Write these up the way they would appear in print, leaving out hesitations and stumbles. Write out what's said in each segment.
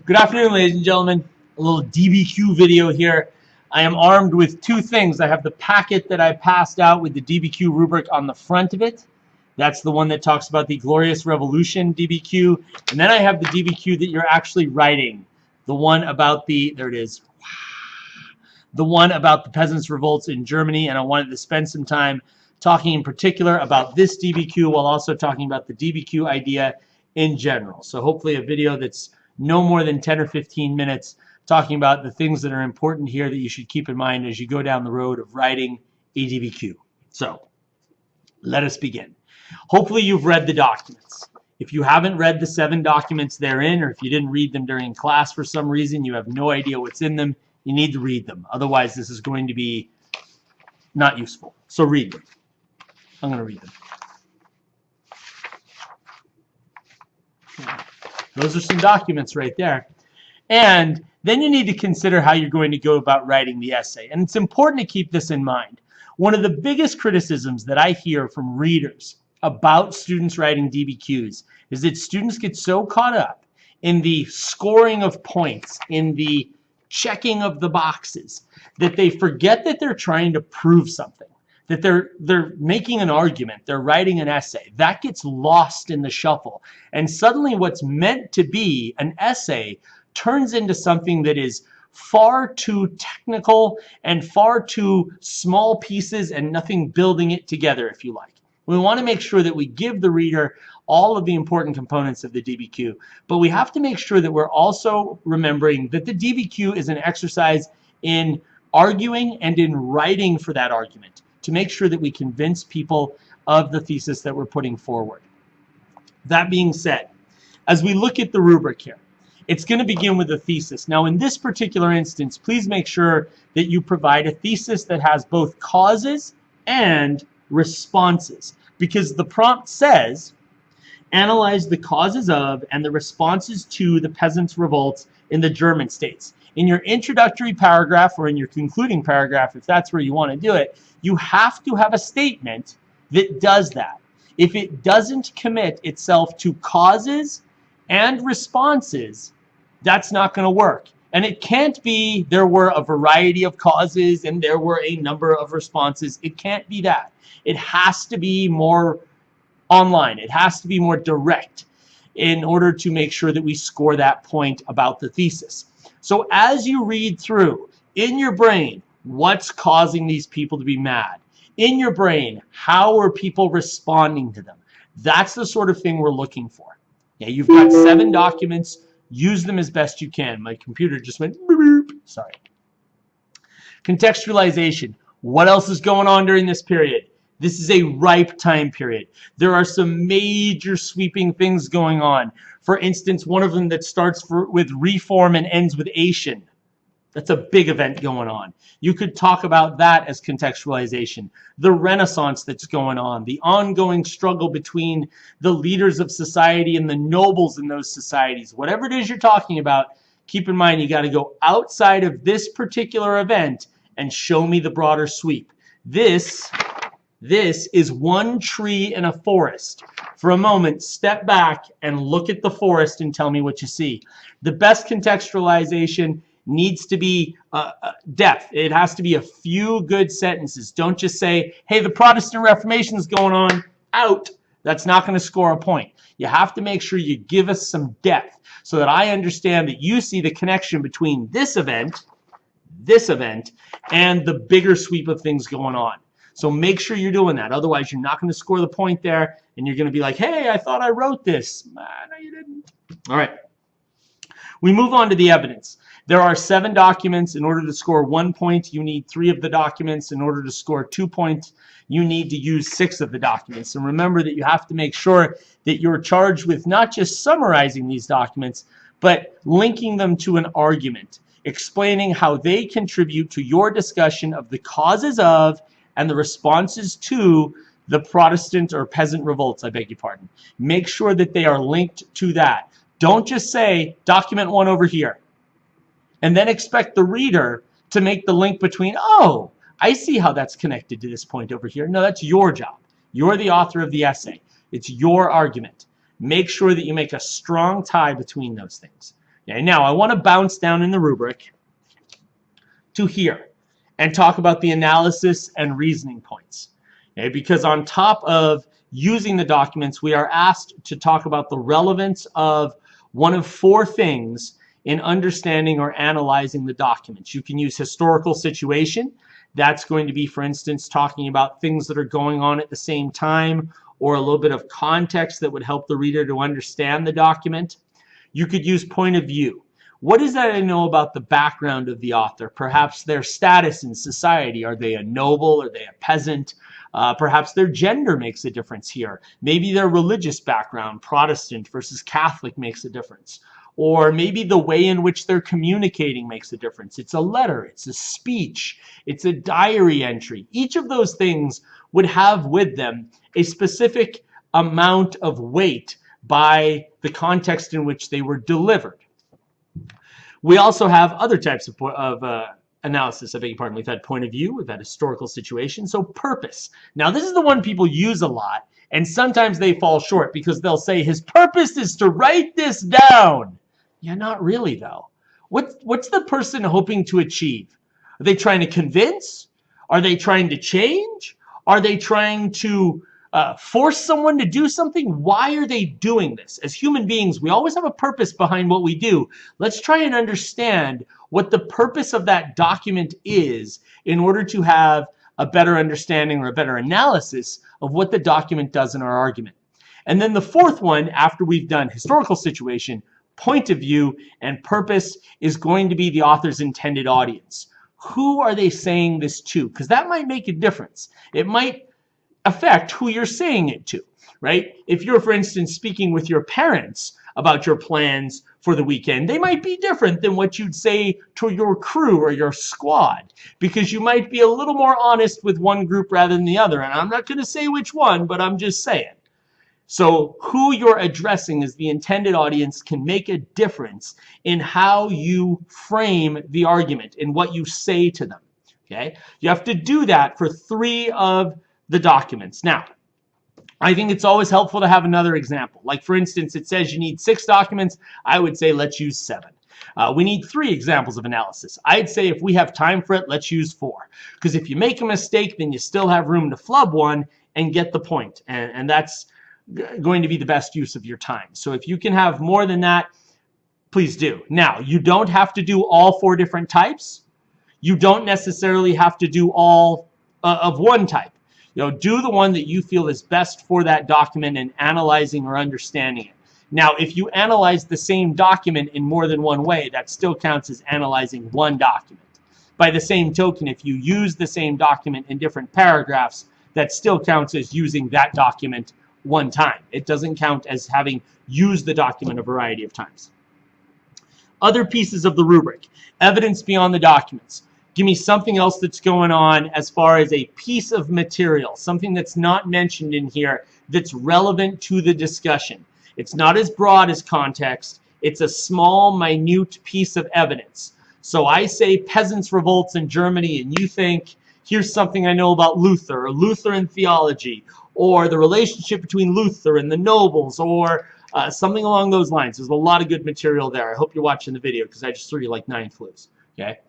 Good afternoon, ladies and gentlemen. A little DBQ video here. I am armed with two things. I have the packet that I passed out with the DBQ rubric on the front of it. That's the one that talks about the Glorious Revolution DBQ. And then I have the DBQ that you're actually writing. The one about the, there it is, the one about the peasants' revolts in Germany. And I wanted to spend some time talking in particular about this DBQ while also talking about the DBQ idea in general. So hopefully a video that's no more than 10 or 15 minutes talking about the things that are important here that you should keep in mind as you go down the road of writing a DBQ. So let us begin. Hopefully you've read the documents. If you haven't read the 7 documents therein, or if you didn't read them during class for some reason, you have no idea what's in them, you need to read them. Otherwise this is going to be not useful. So read them. I'm going to read them. Those are some documents right there. And then you need to consider how you're going to go about writing the essay. And it's important to keep this in mind. One of the biggest criticisms that I hear from readers about students writing DBQs is that students get so caught up in the scoring of points, in the checking of the boxes, that they forget that they're trying to prove something, that they're making an argument, they're writing an essay. That gets lost in the shuffle. And suddenly what's meant to be an essay turns into something that is far too technical and far too small pieces and nothing building it together, if you like. We want to make sure that we give the reader all of the important components of the DBQ, but we have to make sure that we're also remembering that the DBQ is an exercise in arguing and in writing for that argument, to make sure that we convince people of the thesis that we're putting forward. That being said, as we look at the rubric here, it's going to begin with a thesis. Now in this particular instance, please make sure that you provide a thesis that has both causes and responses, because the prompt says, analyze the causes of and the responses to the peasants' revolts in the German states. In your introductory paragraph or in your concluding paragraph, if that's where you want to do it, you have to have a statement that does that. If it doesn't commit itself to causes and responses, that's not going to work. And it can't be there were a variety of causes and there were a number of responses. It can't be that. It has to be more online. It has to be more direct in order to make sure that we score that point about the thesis. So as you read through, in your brain, what's causing these people to be mad? In your brain, how are people responding to them? That's the sort of thing we're looking for. Yeah, you've got 7 documents. Use them as best you can. My computer just went boop. Sorry. Contextualization. What else is going on during this period? This is a ripe time period. There are some major sweeping things going on. For instance, one of them that starts with reform and ends with Asian. That's a big event going on. You could talk about that as contextualization. The Renaissance that's going on, the ongoing struggle between the leaders of society and the nobles in those societies. Whatever it is you're talking about, keep in mind you got to go outside of this particular event and show me the broader sweep. This is one tree in a forest. For a moment, step back and look at the forest and tell me what you see. The best contextualization needs to be depth. It has to be a few good sentences. Don't just say, hey, the Protestant Reformation is going on, out. That's not going to score a point. You have to make sure you give us some depth so that I understand that you see the connection between this event, and the bigger sweep of things going on. So make sure you're doing that. Otherwise, you're not going to score the point there, and you're going to be like, hey, I thought I wrote this. No, you didn't. All right. We move on to the evidence. There are 7 documents. In order to score 1 point, you need 3 of the documents. In order to score 2 points, you need to use 6 of the documents. And remember that you have to make sure that you're charged with not just summarizing these documents, but linking them to an argument, explaining how they contribute to your discussion of the causes of and the responses to the Protestant or peasant revolts, I beg your pardon. Make sure that they are linked to that. Don't just say, document 1 over here, and then expect the reader to make the link between, oh, I see how that's connected to this point over here. No, that's your job. You're the author of the essay. It's your argument. Make sure that you make a strong tie between those things. Okay, now I want to bounce down in the rubric to here and talk about the analysis and reasoning points. Okay, because on top of using the documents, we are asked to talk about the relevance of one of four things in understanding or analyzing the documents. You can use historical situation. That's going to be, for instance, talking about things that are going on at the same time, or a little bit of context that would help the reader to understand the document. You could use point of view. What is that I know about the background of the author? Perhaps their status in society. Are they a noble? Are they a peasant? Perhaps their gender makes a difference here. Maybe their religious background, Protestant versus Catholic, makes a difference. Or maybe the way in which they're communicating makes a difference. It's a letter, it's a speech, it's a diary entry. Each of those things would have with them a specific amount of weight by the context in which they were delivered. We also have other types of analysis. I beg your pardon. We've had point of view, we've had historical situation, so purpose. Now this is the one people use a lot, and sometimes they fall short because they'll say his purpose is to write this down. Yeah, not really though. What's the person hoping to achieve? Are they trying to convince? Are they trying to change? Are they trying to force someone to do something? Why are they doing this? As human beings, we always have a purpose behind what we do. Let's try and understand what the purpose of that document is in order to have a better understanding or a better analysis of what the document does in our argument. And then the fourth one, after we've done historical situation, point of view, and purpose, is going to be the author's intended audience. Who are they saying this to? Because that might make a difference. It might affect who you're saying it to, right? If you're, for instance, speaking with your parents about your plans for the weekend, they might be different than what you'd say to your crew or your squad, because you might be a little more honest with one group rather than the other. And I'm not going to say which one, but I'm just saying. So who you're addressing as the intended audience can make a difference in how you frame the argument and what you say to them. Okay? You have to do that for 3 of the documents. Now, I think it's always helpful to have another example. Like, for instance, it says you need 6 documents. I would say let's use 7. We need 3 examples of analysis. I'd say if we have time for it, let's use 4. Because if you make a mistake, then you still have room to flub one and get the point. And that's going to be the best use of your time. So if you can have more than that, please do. Now, you don't have to do all 4 different types. You don't necessarily have to do all of one type. You know, do the one that you feel is best for that document and analyzing or understanding it. Now, if you analyze the same document in more than one way, that still counts as analyzing one document. By the same token, if you use the same document in different paragraphs, that still counts as using that document one time. It doesn't count as having used the document a variety of times. Other pieces of the rubric. Evidence beyond the documents. Give me something else that's going on as far as a piece of material, something that's not mentioned in here that's relevant to the discussion. It's not as broad as context. It's a small, minute piece of evidence. So I say peasants' revolts in Germany, and you think, here's something I know about Luther, or Lutheran theology, or the relationship between Luther and the nobles, or something along those lines. There's a lot of good material there. I hope you're watching the video because I just threw you like 9 clues. Okay?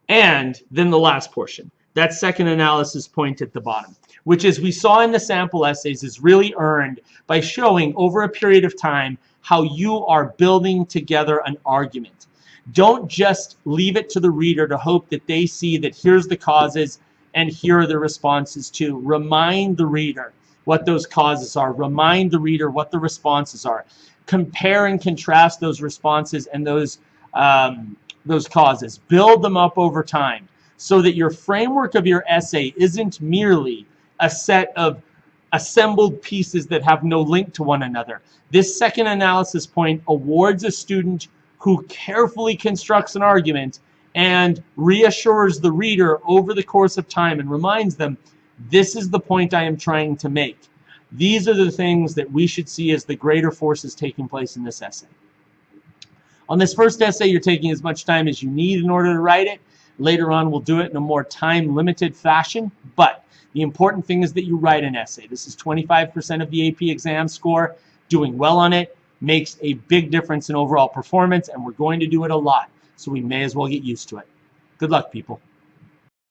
And then the last portion, that second analysis point at the bottom, which, as we saw in the sample essays, is really earned by showing over a period of time how you are building together an argument. Don't just leave it to the reader to hope that they see that here's the causes and here are the responses to. Remind the reader what those causes are. Remind the reader what the responses are. Compare and contrast those responses and those causes. Build them up over time so that your framework of your essay isn't merely a set of assembled pieces that have no link to one another. This second analysis point awards a student who carefully constructs an argument and reassures the reader over the course of time and reminds them, this is the point I am trying to make. These are the things that we should see as the greater forces taking place in this essay. On this first essay, you're taking as much time as you need in order to write it. Later on, we'll do it in a more time-limited fashion, but the important thing is that you write an essay. This is 25% of the AP exam score. Doing well on it makes a big difference in overall performance, and we're going to do it a lot, so we may as well get used to it. Good luck, people.